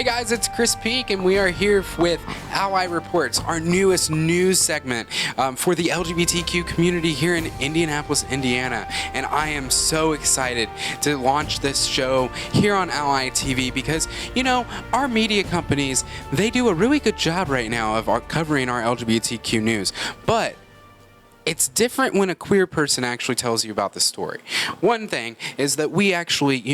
Hey guys, it's Chris Peak, and we are here with Ally Reports, our newest news segment for the LGBTQ community here in Indianapolis, Indiana. And I am so excited to launch this show here on Ally TV because, you know, our media companies, they do a really good job right now of covering our LGBTQ news. But it's different when a queer person actually tells you about the story. One thing is that we actually,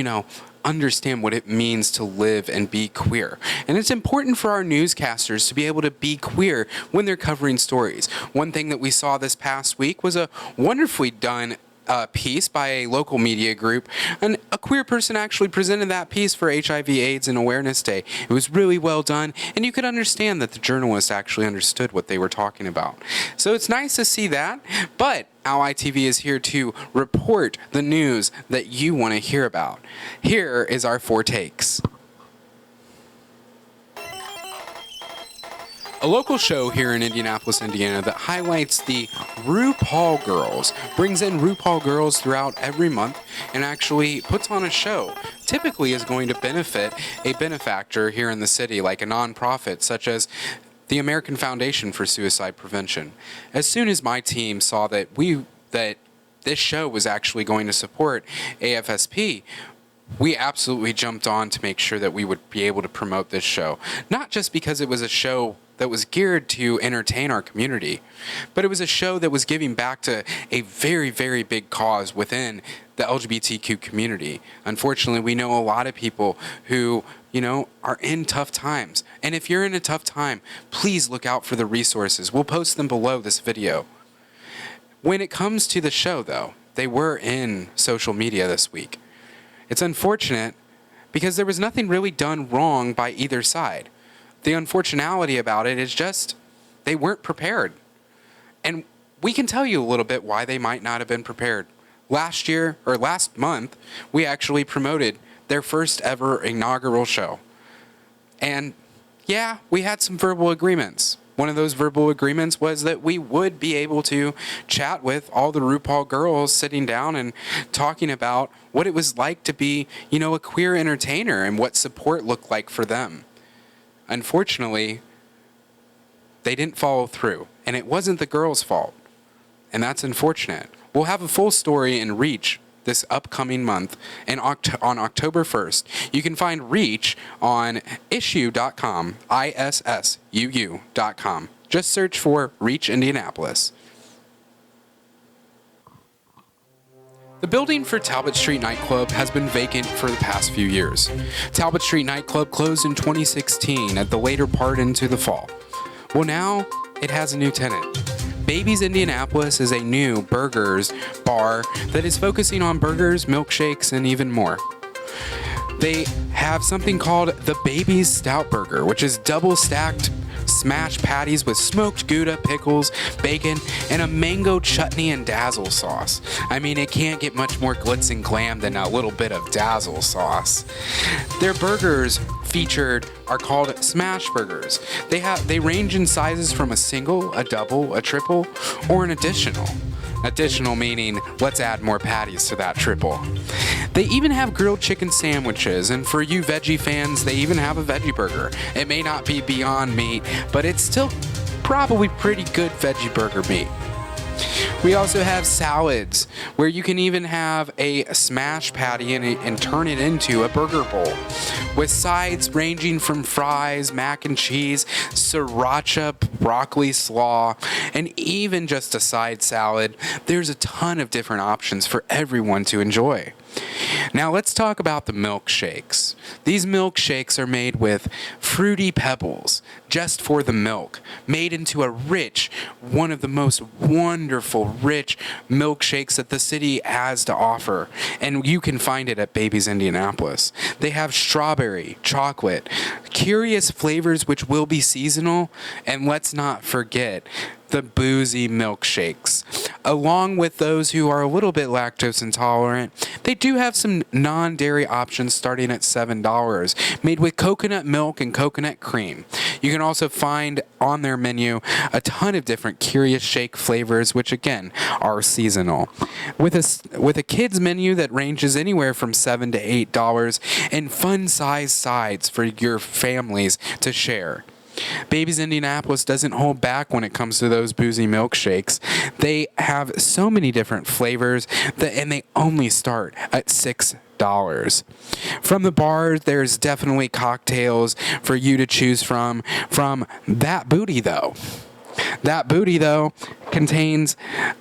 understand what it means to live and be queer. And it's important for our newscasters to be able to be queer when they're covering stories. One thing that we saw this past week was a wonderfully done piece by a local media group, and a queer person actually presented that piece for HIV/AIDS and Awareness Day. It was really well done, and you could understand that the journalist actually understood what they were talking about. So it's nice to see that, but Ally TV is here to report the news that you want to hear about. Here is our 4 takes. A local show here in Indianapolis, Indiana that highlights the RuPaul Girls, brings in RuPaul Girls throughout every month and actually puts on a show. Typically is going to benefit a benefactor here in the city, like a nonprofit such as the American Foundation for Suicide Prevention. As soon as my team saw that this show was actually going to support AFSP, we absolutely jumped on to make sure that we would be able to promote this show. Not just because it was a show that was geared to entertain our community, but it was a show that was giving back to a very, very big cause within the LGBTQ community. Unfortunately, we know a lot of people who, are in tough times. And if you're in a tough time, please look out for the resources. We'll post them below this video. When it comes to the show, though, they were in social media this week. It's unfortunate because there was nothing really done wrong by either side. The unfortunality about it is just they weren't prepared. And we can tell you a little bit why they might not have been prepared. Last month, we actually promoted their first ever inaugural show. And yeah, we had some verbal agreements. One of those verbal agreements was that we would be able to chat with all the RuPaul girls sitting down and talking about what it was like to be, a queer entertainer and what support looked like for them. Unfortunately, they didn't follow through, and it wasn't the girls' fault, and that's unfortunate. We'll have a full story in Reach this upcoming month, and on October 1st. You can find Reach on issuu.com, ISSUU.com. Just search for Reach Indianapolis. The building for Talbot Street Nightclub has been vacant for the past few years. Talbot Street Nightclub closed in 2016 at the later part into the fall. Well, now it has a new tenant. Baby's Indianapolis is a new burgers bar that is focusing on burgers, milkshakes, and even more. They have something called the Baby's Stout Burger, which is double-stacked smashed patties with smoked Gouda, pickles, bacon, and a mango chutney and dazzle sauce. I mean, it can't get much more glitz and glam than a little bit of dazzle sauce. Their burgers featured are called smash burgers. They range in sizes from a single, a double, a triple, or an additional. Additional meaning, let's add more patties to that triple. They even have grilled chicken sandwiches, and for you veggie fans, they even have a veggie burger. It may not be Beyond Meat, but it's still probably pretty good veggie burger meat. We also have salads, where you can even have a smash patty and turn it into a burger bowl, with sides ranging from fries, mac and cheese, sriracha, broccoli slaw, and even just a side salad. There's a ton of different options for everyone to enjoy. Now let's talk about the milkshakes. These milkshakes are made with fruity pebbles, just for the milk, made into a rich, one of the most wonderful, rich milkshakes that the city has to offer. And you can find it at Baby's Indianapolis. They have strawberry, chocolate, curious flavors which will be seasonal, and let's not forget the boozy milkshakes. Along with those who are a little bit lactose intolerant, they do have some non-dairy options starting at $7, made with coconut milk and coconut cream. You can also find on their menu a ton of different curious shake flavors, which again are seasonal. With a kids menu that ranges anywhere from $7 to $8 and fun-sized sides for your families to share. Baby's Indianapolis doesn't hold back when it comes to those boozy milkshakes. They have so many different flavors and they only start at $6. From the bar, there's definitely cocktails for you to choose from. From That Booty Though. That Booty Though contains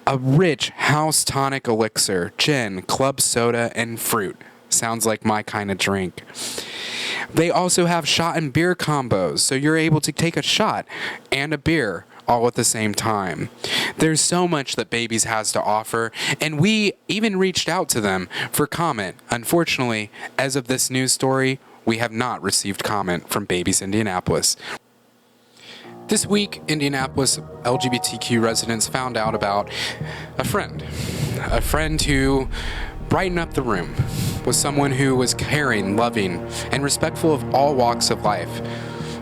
a rich house tonic elixir, gin, club soda, and fruit. Sounds like my kind of drink. They also have shot and beer combos, so you're able to take a shot and a beer all at the same time. There's so much that Baby's has to offer, and we even reached out to them for comment. Unfortunately, as of this news story, we have not received comment from Baby's Indianapolis. This week, Indianapolis LGBTQ residents found out about a friend who brightened up the room, was someone who was caring, loving, and respectful of all walks of life.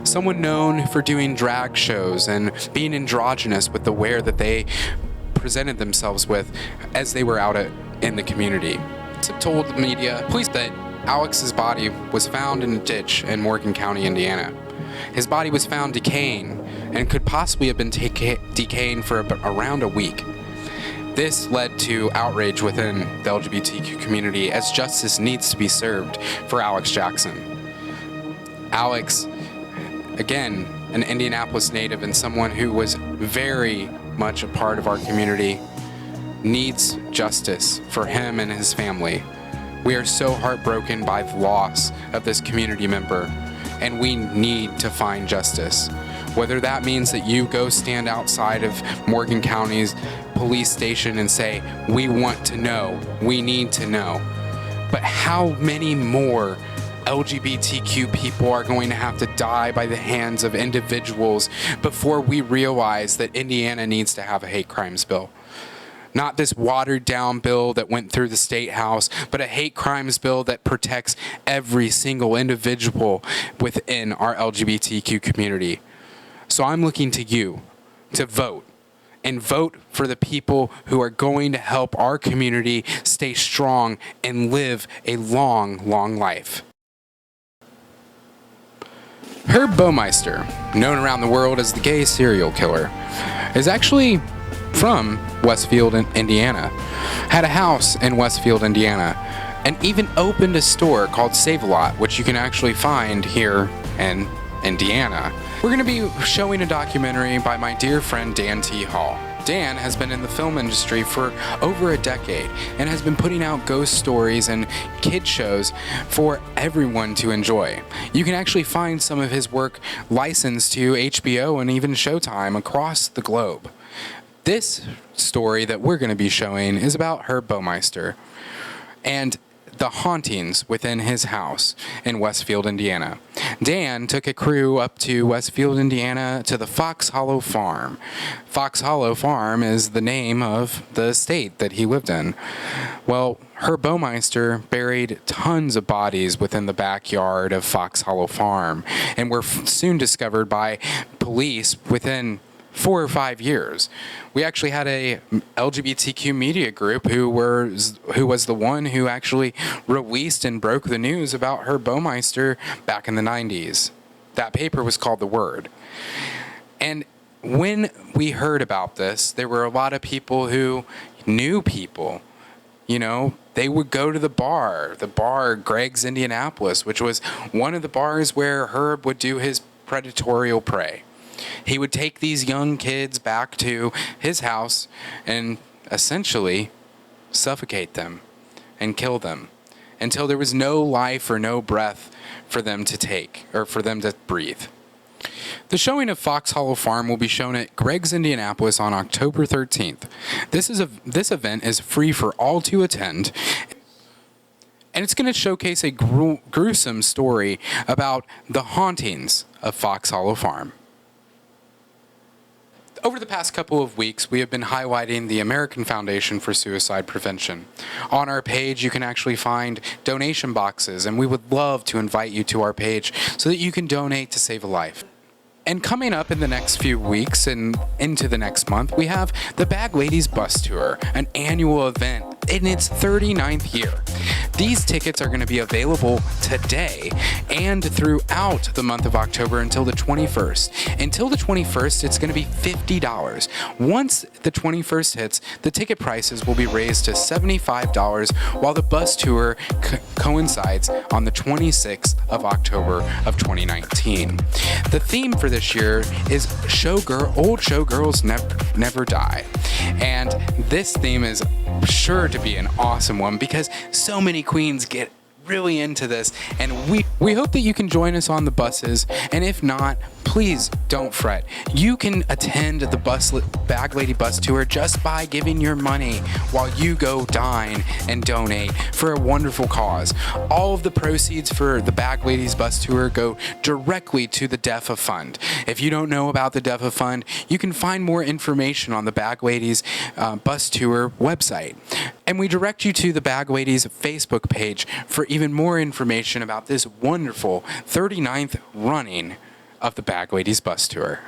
Someone known for doing drag shows and being androgynous with the wear that they presented themselves with as they were out in the community. Tip told the media police that Alex's body was found in a ditch in Morgan County, Indiana. His body was found decaying and could possibly have been decaying for around a week. This led to outrage within the LGBTQ community as justice needs to be served for Alex Jackson. Alex, again, an Indianapolis native and someone who was very much a part of our community, needs justice for him and his family. We are so heartbroken by the loss of this community member, and we need to find justice. Whether that means that you go stand outside of Morgan County's police station and say, we want to know, we need to know. But how many more LGBTQ people are going to have to die by the hands of individuals before we realize that Indiana needs to have a hate crimes bill? Not this watered down bill that went through the state house, but a hate crimes bill that protects every single individual within our LGBTQ community. So I'm looking to you to vote, and vote for the people who are going to help our community stay strong and live a long, long life. Herb Baumeister, known around the world as the gay serial killer, is actually from Westfield, Indiana, had a house in Westfield, Indiana, and even opened a store called Save-A-Lot, which you can actually find here in Indiana. We're going to be showing a documentary by my dear friend Dan T. Hall. Dan has been in the film industry for over a decade and has been putting out ghost stories and kid shows for everyone to enjoy. You can actually find some of his work licensed to HBO and even Showtime across the globe. This story that we're going to be showing is about Herb Baumeister and the hauntings within his house in Westfield, Indiana. Dan took a crew up to Westfield, Indiana to the Fox Hollow Farm. Fox Hollow Farm is the name of the estate that he lived in. Well, Herb Baumeister buried tons of bodies within the backyard of Fox Hollow Farm and were soon discovered by police within 4 or 5 years. We actually had a LGBTQ media group who was the one who actually released and broke the news about Herb Baumeister back in the 90s. That paper was called The Word. And when we heard about this, there were a lot of people who knew people. You know, they would go to the bar Greg's Indianapolis, which was one of the bars where Herb would do his predatorial prey. He would take these young kids back to his house and essentially suffocate them and kill them until there was no life or no breath for them to take or for them to breathe. The showing of Fox Hollow Farm will be shown at Greg's Indianapolis on October 13th. This event is free for all to attend, and it's going to showcase a gruesome story about the hauntings of Fox Hollow Farm. Over the past couple of weeks, we have been highlighting the American Foundation for Suicide Prevention. On our page, you can actually find donation boxes, and we would love to invite you to our page so that you can donate to save a life. And coming up in the next few weeks and into the next month, we have the Bag Ladies Bus Tour, an annual event in its 39th year. These tickets are going to be available today and throughout the month of October until the 21st. Until the 21st, it's going to be $50. Once the 21st hits, the ticket prices will be raised to $75 while the bus tour coincides on the 26th of October of 2019. The theme for this year is old showgirls never die. And this theme is sure to be an awesome one because so many queens get really into this, and we hope that you can join us on the buses, and if not, please don't fret. You can attend the Bag Lady Bus Tour just by giving your money while you go dine and donate for a wonderful cause. All of the proceeds for the Bag Ladies Bus Tour go directly to the DEFA Fund. If you don't know about the DEFA Fund, you can find more information on the Bag Ladies Bus Tour website. And we direct you to the Bag Ladies Facebook page for even more information about this wonderful 39th running of the Bag Ladies Bus Tour.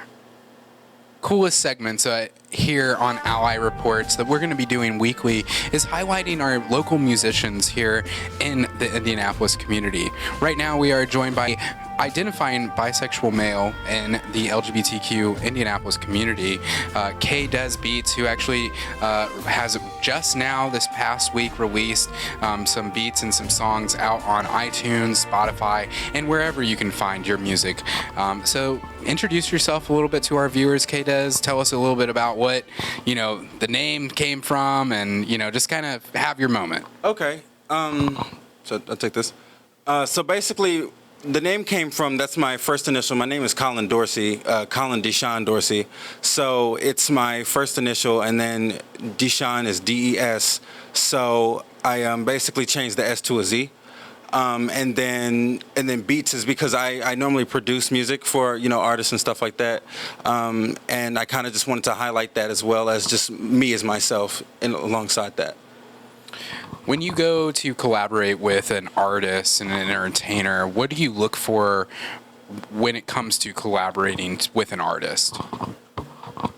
Coolest segments here on Ally Reports that we're going to be doing weekly is highlighting our local musicians here in the Indianapolis community. Right now we are joined by identifying bisexual male in the LGBTQ Indianapolis community, K. Des Beats, who actually has just now this past week released some beats and some songs out on iTunes, Spotify, and wherever you can find your music. So introduce yourself a little bit to our viewers, K. Des. Tell us a little bit about what, the name came from, and, just kind of have your moment. Okay. So I'll take this. So basically, the name came from, that's my first initial. My name is Colin Dorsey, Colin Deshawn Dorsey. So it's my first initial, and then Deshawn is D-E-S. So I basically changed the S to a Z. And then Beats is because I normally produce music for, artists and stuff like that. And I kind of just wanted to highlight that as well as just me as myself alongside that. When you go to collaborate with an artist and an entertainer, what do you look for when it comes to collaborating with an artist?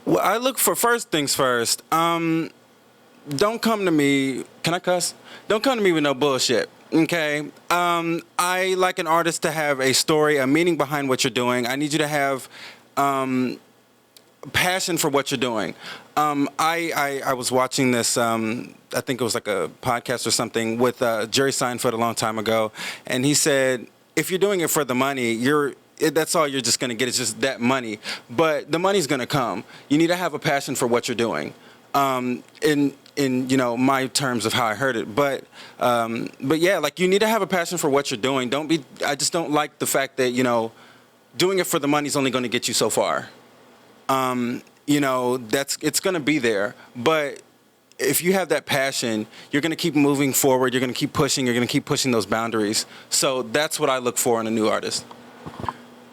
Well, I look for, first things first, don't come to me, can I cuss? Don't come to me with no bullshit, okay? I like an artist to have a story, a meaning behind what you're doing. I need you to have passion for what you're doing. I was watching this, I think it was like a podcast or something with Jerry Seinfeld a long time ago, and he said, if you're doing it for the money, that's all you're just going to get is just that money. But the money's going to come. You need to have a passion for what you're doing. In my terms of how I heard it, but yeah, like you need to have a passion for what you're doing. I just don't like the fact that doing it for the money is only going to get you so far. It's going to be there, but if you have that passion, you're going to keep moving forward. You're going to keep pushing. You're going to keep pushing those boundaries. So that's what I look for in a new artist.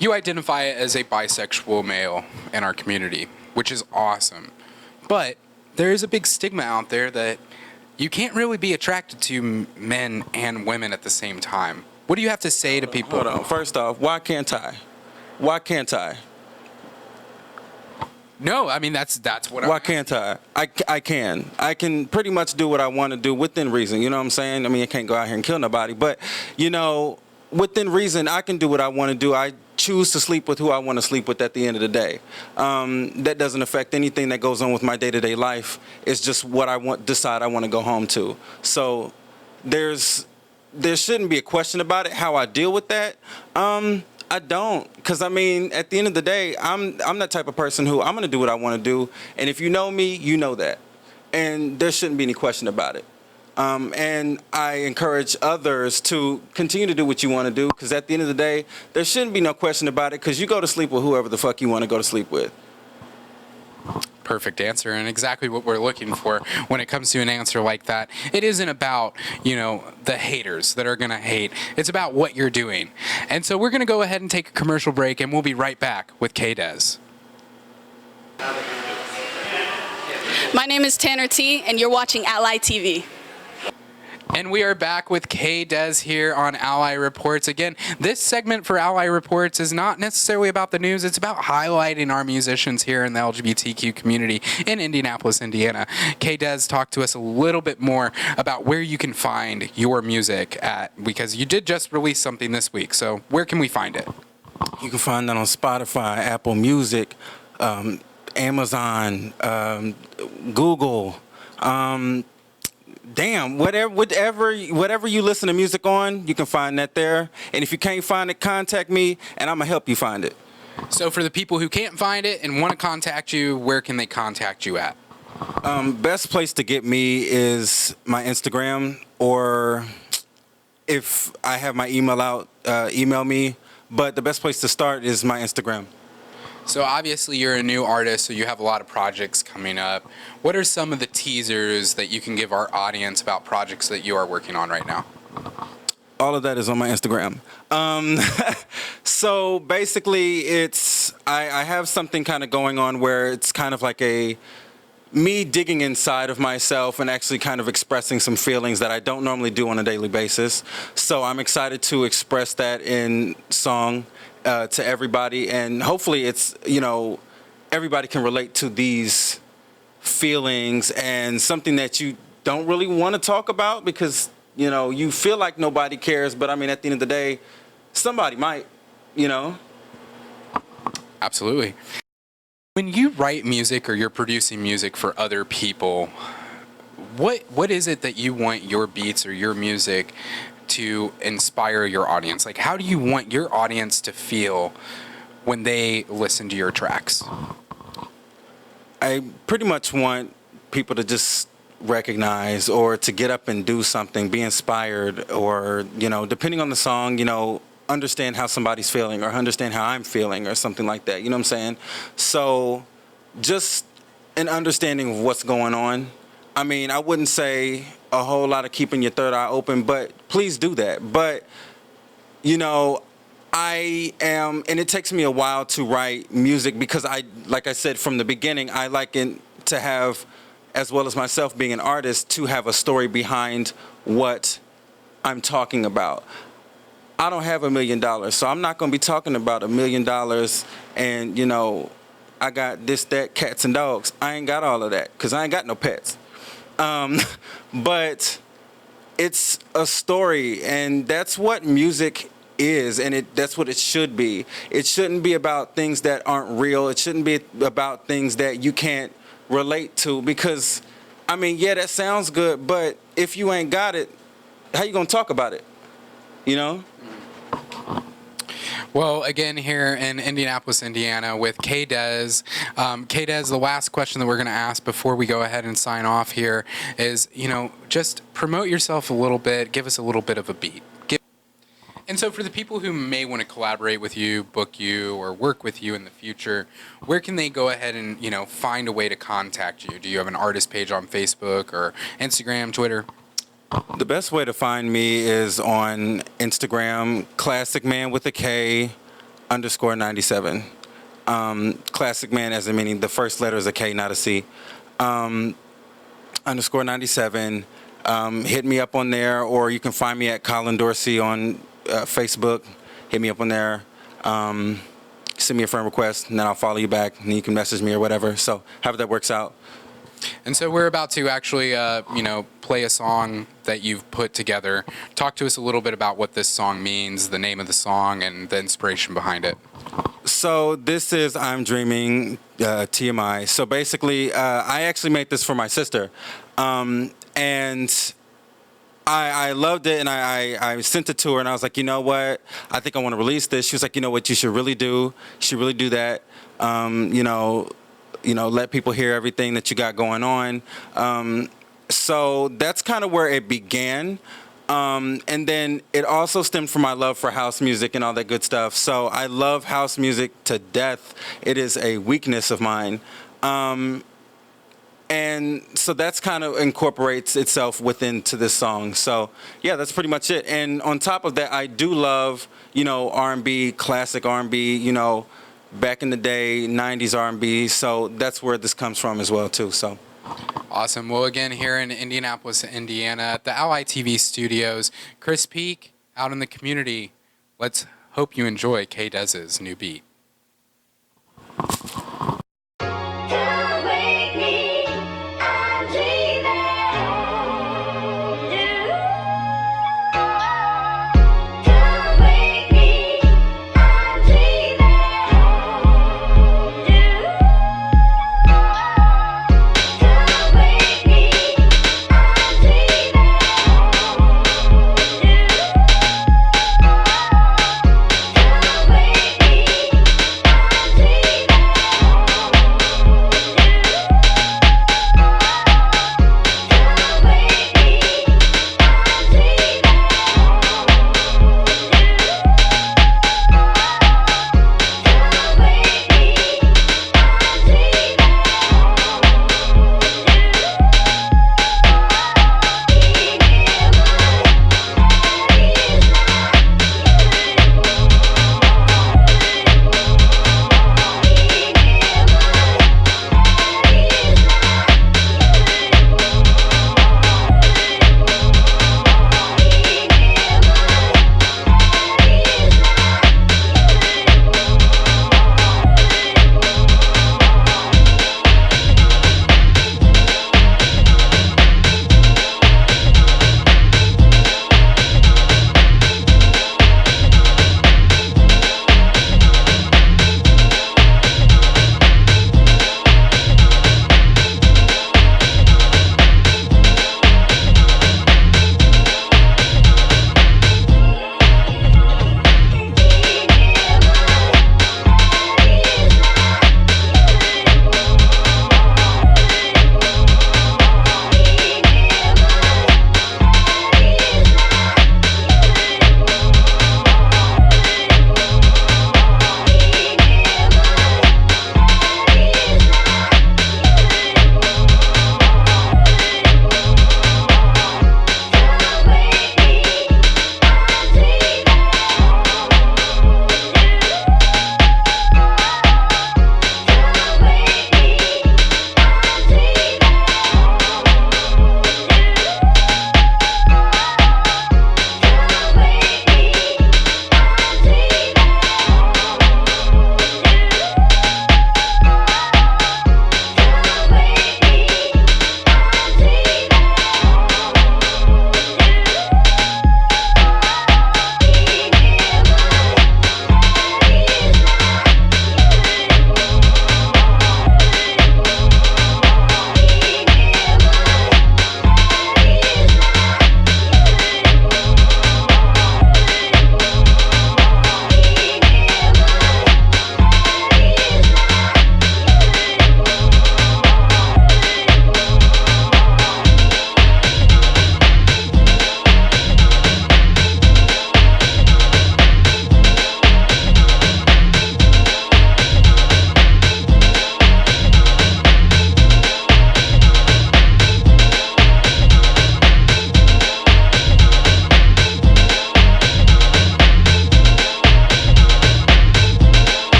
You identify as a bisexual male in our community, which is awesome. But there is a big stigma out there that you can't really be attracted to men and women at the same time. What do you have to say to people? Hold on. First off, why can't I? Why can't I? No, I mean, that's what Why can't I? I can. I can pretty much do what I want to do within reason. You know what I'm saying? I mean, I can't go out here and kill nobody. But, within reason, I can do what I want to do. I choose to sleep with who I want to sleep with at the end of the day. That doesn't affect anything that goes on with my day-to-day life. It's just what I decide I want to go home to. So there shouldn't be a question about it, how I deal with that. I don't, because at the end of the day, I'm that type of person who I'm going to do what I want to do, and if you know me, you know that, and there shouldn't be any question about it. And I encourage others to continue to do what you want to do, because at the end of the day, there shouldn't be no question about it, because you go to sleep with whoever the fuck you want to go to sleep with. Perfect answer, and exactly what we're looking for when it comes to an answer like that. It isn't about, the haters that are going to hate. It's about what you're doing. And so we're going to go ahead and take a commercial break, and we'll be right back with K. Des. My name is Tanner T, and you're watching Ally TV. And we are back with K Des here on Ally Reports. Again, this segment for Ally Reports is not necessarily about the news. It's about highlighting our musicians here in the LGBTQ community in Indianapolis, Indiana. K Des talked to us a little bit more about where you can find your music at, because you did just release something this week. So where can we find it? You can find that on Spotify, Apple Music, Amazon, Google. Whatever you listen to music on, you can find that there. And if you can't find it, contact me, and I'm gonna help you find it. So for the people who can't find it and want to contact you, where can they contact you at? Best place to get me is my Instagram, or if I have my email out, email me. But the best place to start is my Instagram. So obviously you're a new artist, so you have a lot of projects coming up. What are some of the teasers that you can give our audience about projects that you are working on right now? All of that is on my Instagram. So basically, I have something kind of going on where it's kind of like me digging inside of myself and actually kind of expressing some feelings that I don't normally do on a daily basis. So I'm excited to express that in song to everybody, and hopefully it's, everybody can relate to these feelings and something that you don't really want to talk about because, you feel like nobody cares, but I mean, at the end of the day, somebody might, Absolutely. When you write music or you're producing music for other people, what is it that you want your beats or your music to inspire your audience? Like, how do you want your audience to feel when they listen to your tracks? I pretty much want people to just recognize or to get up and do something, be inspired, or, depending on the song, understand how somebody's feeling or understand how I'm feeling or something like that. You know what I'm saying? So just an understanding of what's going on. I mean, I wouldn't say a whole lot of keeping your third eye open, but please do that. But, I am, and it takes me a while to write music because like I said from the beginning, I like it to have, as well as myself being an artist, to have a story behind what I'm talking about. I don't have $1 million, so I'm not going to be talking about $1 million and, I got this, that, cats and dogs. I ain't got all of that because I ain't got no pets. But it's a story, and that's what music is, and that's what it should be. It shouldn't be about things that aren't real. It shouldn't be about things that you can't relate to because, I mean, yeah, that sounds good, but if you ain't got it, how you going to talk about it? Well, again, here in Indianapolis, Indiana, with K Des. K Des, the last question that we're going to ask before we go ahead and sign off here is, just promote yourself a little bit, give us a little bit of a beat. And so for the people who may want to collaborate with you, book you, or work with you in the future, where can they go ahead and, find a way to contact you? Do you have an artist page on Facebook or Instagram, Twitter? The best way to find me is on Instagram, Classic Man with a K _97. Classic Man as in meaning the first letter is a K, not a C. _97. Hit me up on there, or you can find me at Colin Dorsey on Facebook. Hit me up on there. Send me a friend request, and then I'll follow you back, and you can message me or whatever. So however that works out. And so we're about to actually, play a song that you've put together. Talk to us a little bit about what this song means, the name of the song, and the inspiration behind it. So this is I'm Dreaming, TMI. So basically, I actually made this for my sister. And I loved it, and I sent it to her, and I was like, you know what? I think I want to release this. She was like, you know what you should really do? You should really do that. Let people hear everything that you got going on. So that's kind of where it began. And then it also stemmed from my love for house music and all that good stuff. So I love house music to death. It is a weakness of mine. And so that's kind of incorporates itself to this song. So yeah, that's pretty much it. And on top of that, I do love, R&B, classic R&B, back in the day, 90s R&B. So that's where this comes from as well too. So Awesome. Well, again, here in Indianapolis, Indiana, at the Ally TV studios, Chris Peak out in the community. Let's hope you enjoy K Dez's new beat.